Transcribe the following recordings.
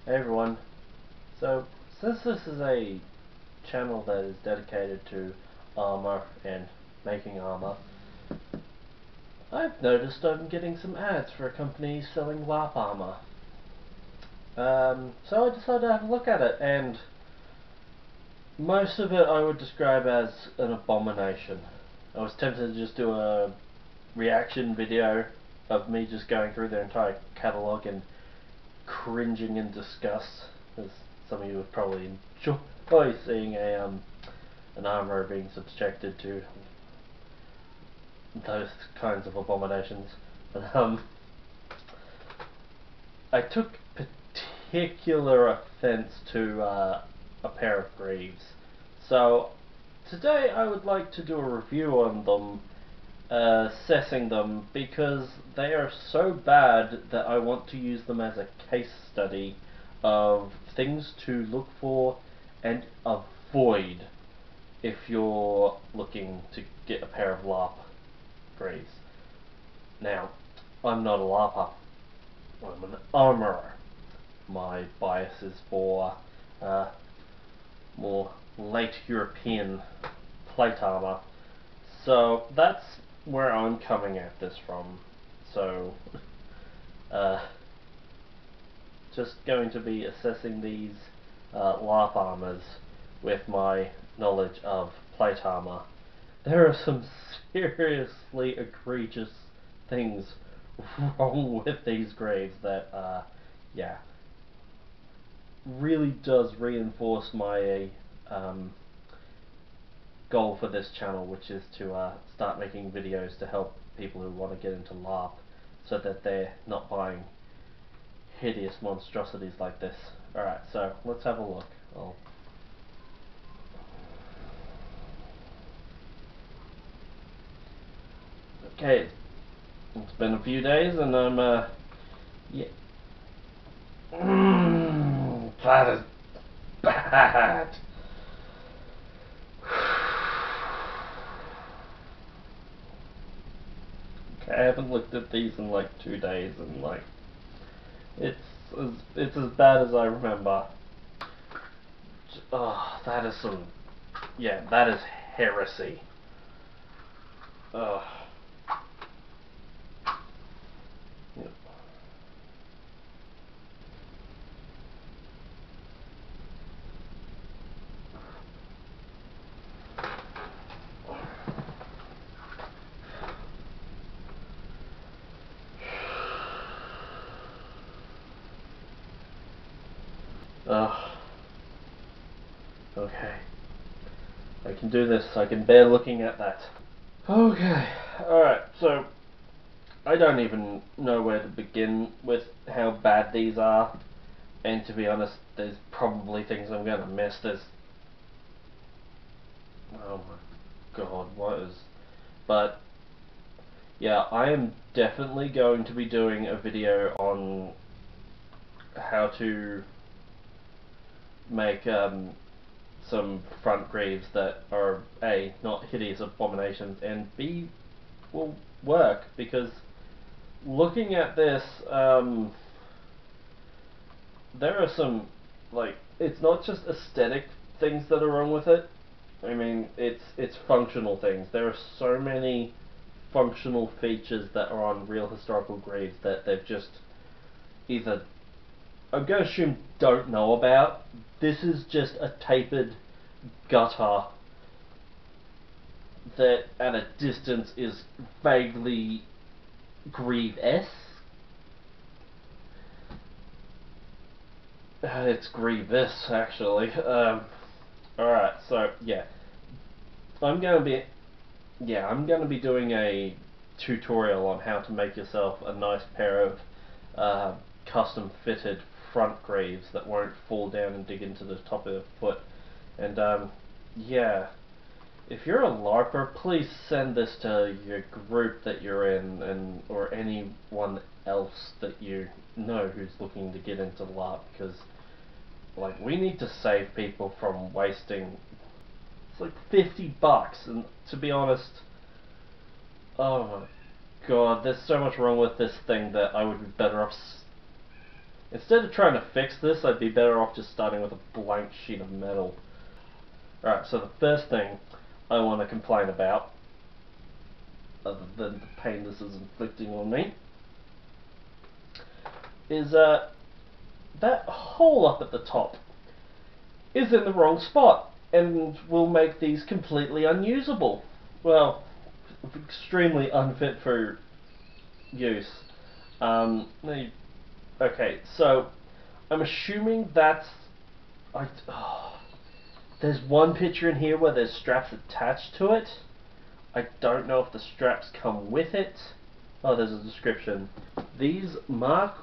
Hey everyone. So, since this is a channel that is dedicated to armor and making armor, I've noticed I'm getting some ads for a company selling LARP armor. So I decided to have a look at it, and most of it I would describe as an abomination. I was tempted to just do a reaction video of me just going through their entire catalogue and cringing in disgust, as some of you would probably enjoy seeing an armourer being subjected to those kinds of abominations. But I took particular offence to a pair of Greaves. So today I would like to do a review on them, assessing them, because they are so bad that I want to use them as a case study of things to look for and avoid if you're looking to get a pair of LARP Greaves. Now, I'm not a LARPer, I'm an Armourer. My bias is for more late European plate armor, so that's where I'm coming at this from. So, just going to be assessing these LARP armors with my knowledge of plate armor. There are some seriously egregious things wrong with these Greaves that, yeah, really does reinforce my goal for this channel, which is to start making videos to help people who want to get into LARP, so that they're not buying hideous monstrosities like this. Alright, so let's have a look. Okay, it's been a few days and I'm, yeah. That is bad. Okay, I haven't looked at these in like 2 days, and like, it's as bad as I remember. Oh, that is some, yeah, that is heresy. Ugh. Yep. Ugh. Okay. I can do this. I can bear looking at that. Okay. Alright, so I don't even know where to begin with how bad these are. And to be honest, there's probably things I'm going to miss. Oh my god, what is... But, yeah, I am definitely going to be doing a video on how to make some front Greaves that are A, not hideous abominations, and B, will work, because looking at this, there are some, like, it's not just aesthetic things that are wrong with it. I mean, it's functional things. There are so many functional features that are on real historical Greaves that they've just either, I'm going to assume, don't know about. This is just a tapered gutter that at a distance is vaguely Greave-esque. It's Grievous, actually. Alright, so yeah, I'm gonna be doing a tutorial on how to make yourself a nice pair of custom fitted front Greaves that won't fall down and dig into the top of the foot. And yeah, if you're a LARPer, please send this to your group that you're in, and or anyone else that you know who's looking to get into LARP, because like, we need to save people from wasting, it's like $50, and to be honest, oh my god, there's so much wrong with this thing that I would be better off Instead of trying to fix this, I'd be better off just starting with a blank sheet of metal. Alright, so the first thing I want to complain about, other than the pain this is inflicting on me, is that hole up at the top is in the wrong spot and will make these completely unusable. Well, extremely unfit for use. Okay, so I'm assuming that's... there's one picture in here where there's straps attached to it. I don't know if the straps come with it. Oh, there's a description. These Mark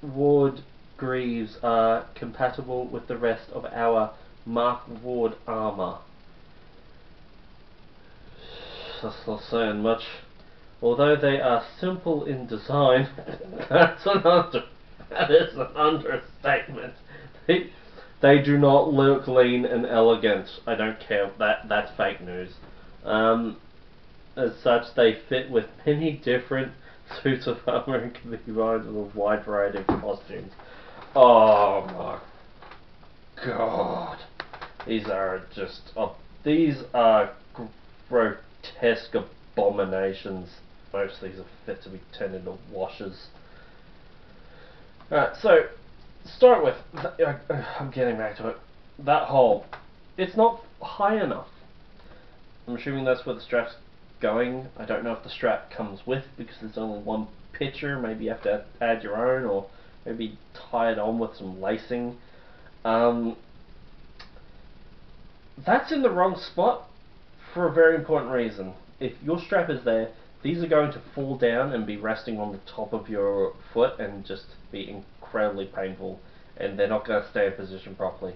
Ward Greaves are compatible with the rest of our Mark Ward armour. That's not saying much. Although they are simple in design, that is an understatement. They do not look lean and elegant. I don't care. That's fake news. As such, they fit with many different suits of armour and can be combined with a wide variety of costumes. Oh my god. These are grotesque abominations. Most of these are fit to be turned into washers. Alright, so, to start with, I'm getting back to it. That hole, it's not high enough. I'm assuming that's where the strap's going. I don't know if the strap comes with, because there's only one picture. Maybe you have to add your own, or maybe tie it on with some lacing. That's in the wrong spot for a very important reason. If your strap is there, these are going to fall down and be resting on the top of your foot and just be incredibly painful, and they're not going to stay in position properly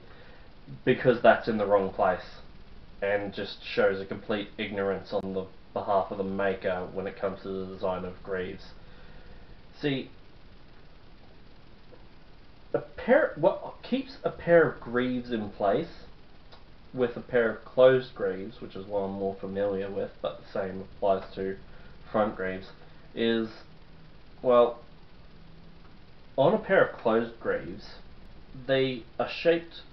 because that's in the wrong place, and just shows a complete ignorance on the behalf of the maker when it comes to the design of greaves. See, what keeps a pair of greaves in place with a pair of closed greaves, which is what I'm more familiar with, but the same applies to front greaves, is, well, on a pair of closed greaves, they are shaped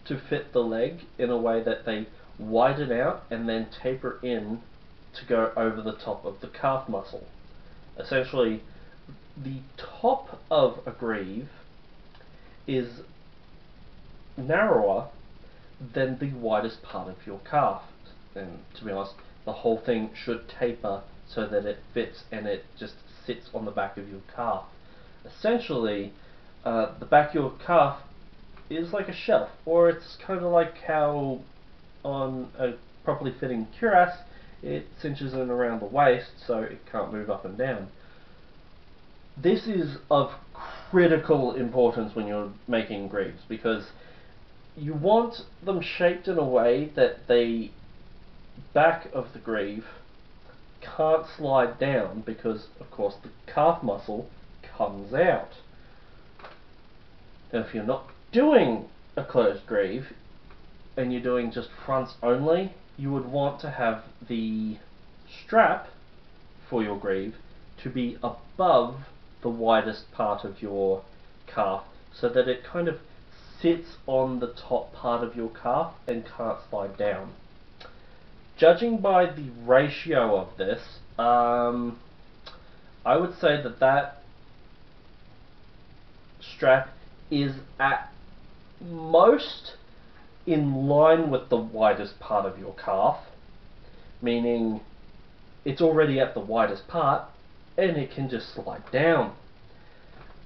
to fit the leg in a way that they widen out and then taper in to go over the top of the calf muscle. Essentially, the top of a greave is narrower than the widest part of your calf. And to be honest, the whole thing should taper so that it fits and it just sits on the back of your calf. Essentially, the back of your calf is like a shelf, or it's kind of like how on a properly fitting cuirass it cinches in around the waist so it can't move up and down. This is of critical importance when you're making greaves, because you want them shaped in a way that the back of the greave can't slide down, because of course the calf muscle comes out. And if you're not doing a closed greave and you're doing just fronts only, you would want to have the strap for your greave to be above the widest part of your calf, so that it kind of sits on the top part of your calf and can't slide down. Judging by the ratio of this, I would say that strap is at most in line with the widest part of your calf, meaning it's already at the widest part and it can just slide down.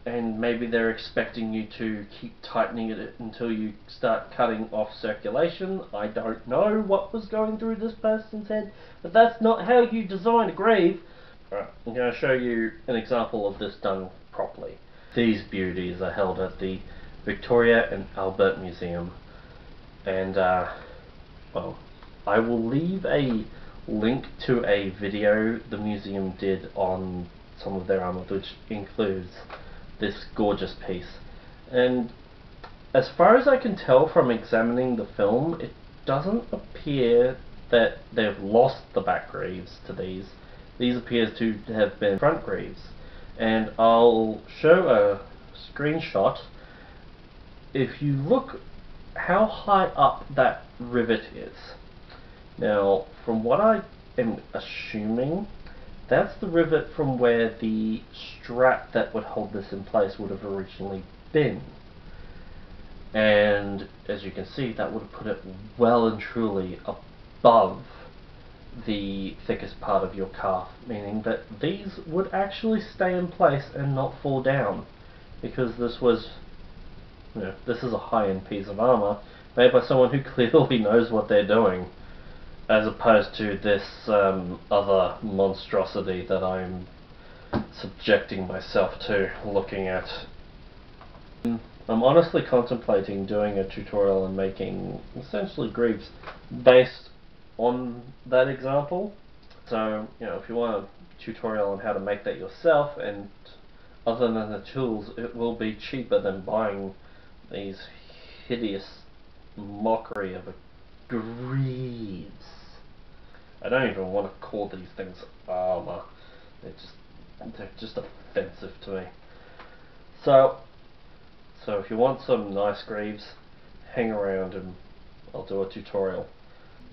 And maybe they're expecting you to keep tightening it until you start cutting off circulation. I don't know what was going through this person's head, but that's not how you design a greave. Alright, I'm going to show you an example of this done properly. These beauties are held at the Victoria and Albert Museum, and well, I will leave a link to a video the museum did on some of their armour, which includes this gorgeous piece. And as far as I can tell from examining the film, it doesn't appear that they've lost the back greaves to these. These appear to have been front greaves. And I'll show a screenshot, if you look how high up that rivet is. Now, from what I am assuming, that's the rivet from where the strap that would hold this in place would have originally been. And as you can see, that would have put it well and truly above the thickest part of your calf, meaning that these would actually stay in place and not fall down, because this was, this is a high-end piece of armour made by someone who clearly knows what they're doing, as opposed to this other monstrosity that I'm subjecting myself to looking at. I'm honestly contemplating doing a tutorial and making essentially Greaves based on that example. So, if you want a tutorial on how to make that yourself, and other than the tools, it will be cheaper than buying these hideous mockery of a Greaves. I don't even want to call these things armour. They're just offensive to me. So if you want some nice Greaves, hang around and I'll do a tutorial.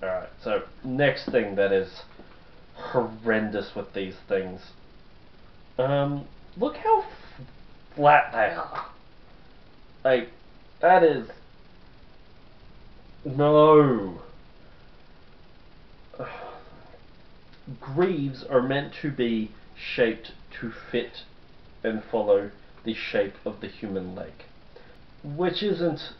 Alright, so next thing that is horrendous with these things. Look how flat they are. Like, that is... No. Greaves are meant to be shaped to fit and follow the shape of the human leg, which isn't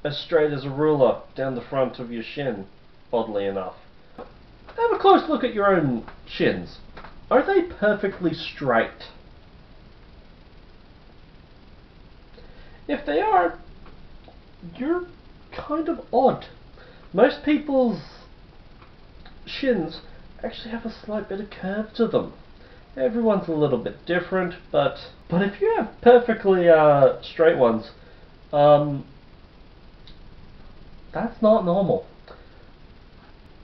as straight as a ruler down the front of your shin, oddly enough. Have a close look at your own shins. Are they perfectly straight? If they are, you're kind of odd. Most people's shins actually have a slight bit of curve to them. Everyone's a little bit different, but if you have perfectly straight ones, that's not normal.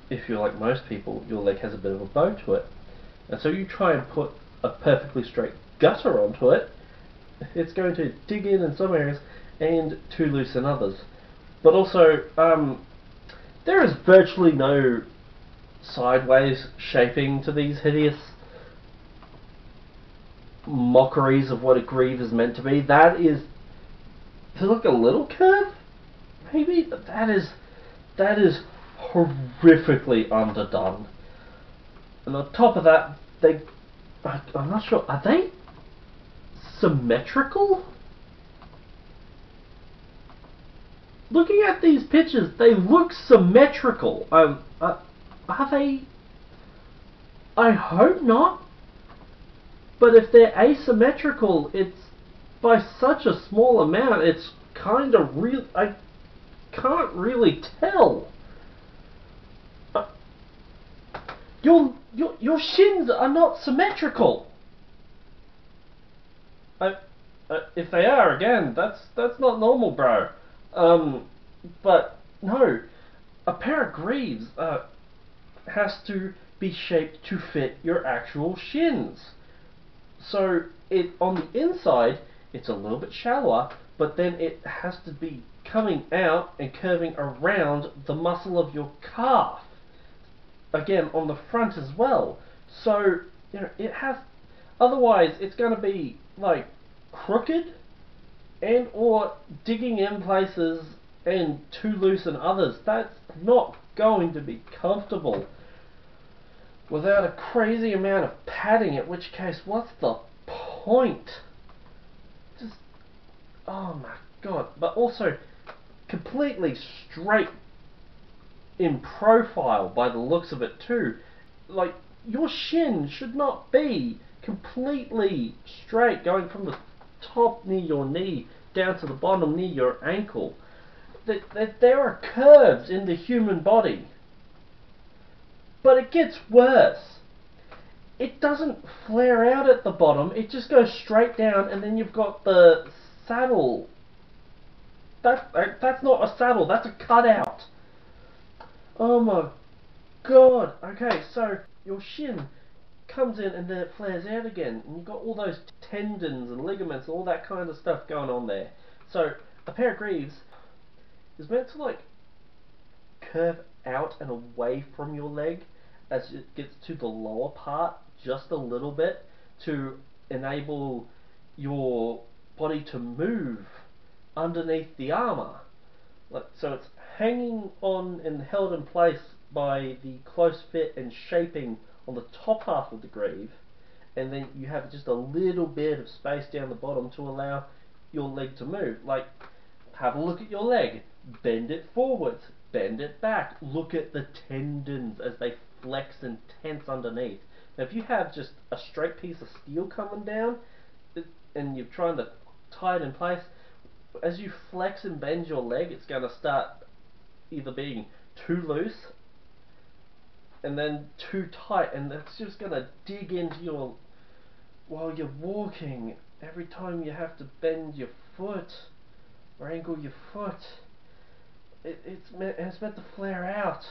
If you're like most people, your leg has a bit of a bow to it, and so you try and put a perfectly straight gutter onto it, it's going to dig in some areas and too loose in others. But also, there is virtually no sideways shaping to these hideous mockeries of what a Greave is meant to be. There's like a little curve, maybe, but that is horrifically underdone. And on top of that, I'm not sure, are they symmetrical? Looking at these pictures, they look symmetrical. Are they? I hope not. But if they're asymmetrical, it's by such a small amount, it's kind of real. I can't really tell. Your shins are not symmetrical. If they are, again, that's not normal, bro. But no, a pair of Greaves has to be shaped to fit your actual shins. So on the inside, it's a little bit shallower, but then it has to be coming out and curving around the muscle of your calf. Again, on the front as well. So, it has... Otherwise, it's going to be, like, crooked and or digging in places and too loose in others. That's not going to be comfortable without a crazy amount of padding, in which case, what's the point? Just, oh my god. But also, completely straight in profile by the looks of it too. Like, your shin should not be completely straight going from the top near your knee down to the bottom near your ankle. There are curves in the human body. But it gets worse. It doesn't flare out at the bottom, it just goes straight down, and then you've got the saddle. That's not a saddle, that's a cutout. Oh my god. Okay, so your shin comes in and then it flares out again, and you've got all those tendons and ligaments, all that kind of stuff going on there. So a pair of greaves is meant to like curve out and away from your leg as it gets to the lower part just a little bit to enable your body to move underneath the armour. Like, so it's hanging on and held in place by the close fit and shaping on the top half of the greave, and then you have just a little bit of space down the bottom to allow your leg to move. Like, have a look at your leg, bend it forwards, bend it back, look at the tendons as they flex and tense underneath. Now if you have just a straight piece of steel coming down and you're trying to tie it in place, as you flex and bend your leg, it's going to start either being too loose and then too tight, and it's just going to dig into your, while you're walking, every time you have to bend your foot or angle your foot, it's meant to flare out.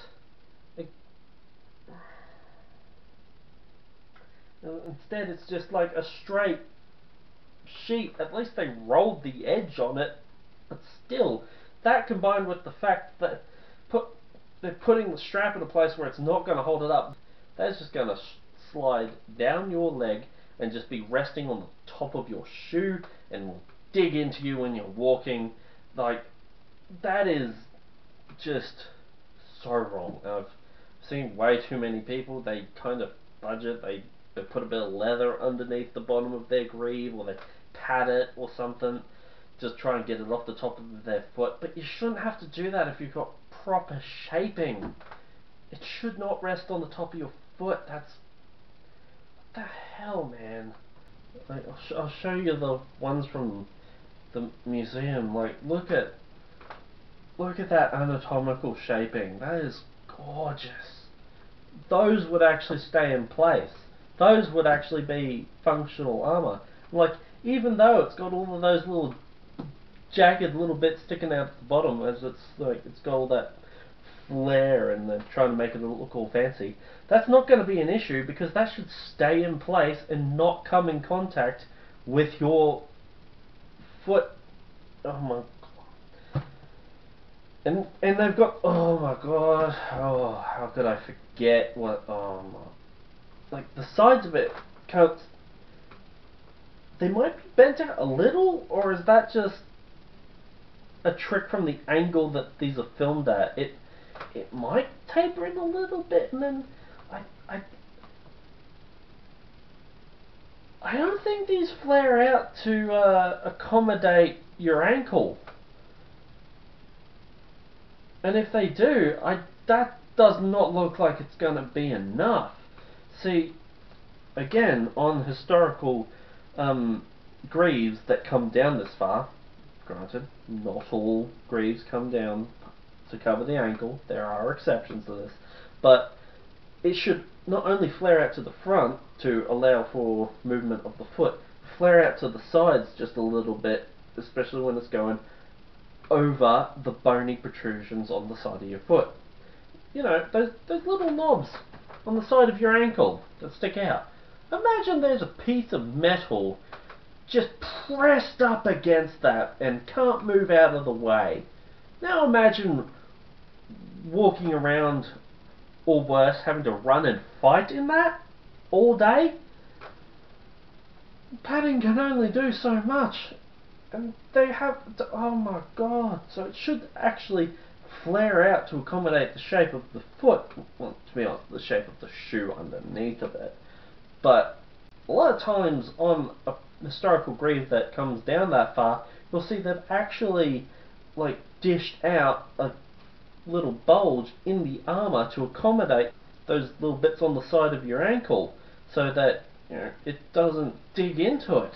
Instead it's just like a straight sheet. At least they rolled the edge on it, but still, that combined with the fact that they're putting the strap in a place where it's not going to hold it up, that's just going to slide down your leg and just be resting on the top of your shoe and will dig into you when you're walking. Like, that is just so wrong. I've seen way too many people, they kind of budget, they put a bit of leather underneath the bottom of their greave, or they pad it or something, just try and get it off the top of their foot. But you shouldn't have to do that if you've got proper shaping. It should not rest on the top of your foot. That's... what the hell, man? Like, I'll show you the ones from the museum. Like, look at that anatomical shaping. That is gorgeous. Those would actually stay in place. Those would actually be functional armour. Like, even though it's got all of those little jagged little bits sticking out at the bottom, as it's like it's got all that flare and they're trying to make it look all fancy, that's not going to be an issue because that should stay in place and not come in contact with your foot. Oh my god. And they've got, oh my god, oh, how could I forget what, oh my, like the sides of it can't, they might be bent out a little, or is that just a trick from the angle that these are filmed at? It might taper in a little bit, and then I don't think these flare out to accommodate your ankle. And if they do, that does not look like it's going to be enough. See, again, on historical greaves that come down this far, granted, not all greaves come down to cover the ankle, there are exceptions to this, but it should not only flare out to the front to allow for movement of the foot, flare out to the sides just a little bit, especially when it's going over the bony protrusions on the side of your foot. You know, those little knobs on the side of your ankle that stick out. Imagine there's a piece of metal just pressed up against that and can't move out of the way. Now imagine walking around, or worse, having to run and fight in that all day. Padding can only do so much, and they have to, oh my god. So it should actually flare out to accommodate the shape of the foot, well, to be honest, the shape of the shoe underneath of it. But a lot of times on a historical greave that comes down that far, you'll see they've actually like dished out a little bulge in the armour to accommodate those little bits on the side of your ankle, so that, you know, it doesn't dig into it.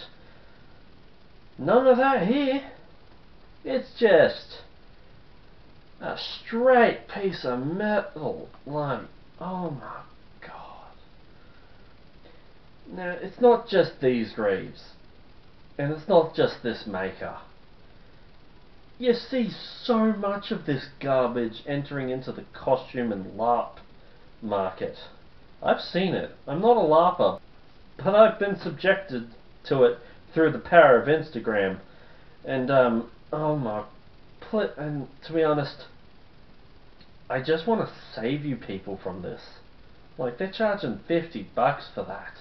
None of that here. It's just a straight piece of metal. Like, oh my god. Now, it's not just these greaves, and it's not just this maker. You see so much of this garbage entering into the costume and LARP market. I've seen it. I'm not a LARPer, but I've been subjected to it through the power of Instagram. And, oh my... And to be honest, I just want to save you people from this. Like, they're charging $50 for that.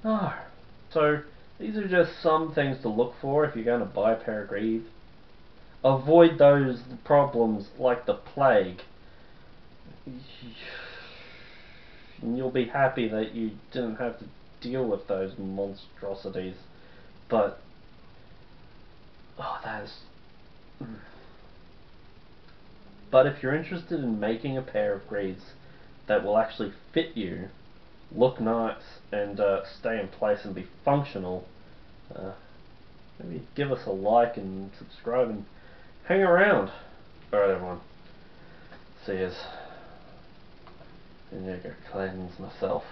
No. So, these are just some things to look for if you're going to buy a pair of Greaves. Avoid those problems like the plague. And you'll be happy that you didn't have to deal with those monstrosities. But, oh, that is... But if you're interested in making a pair of Greaves that will actually fit you, look nice, and stay in place and be functional, maybe give us a like and subscribe and hang around. Alright everyone, see yous. And I go cleanse myself.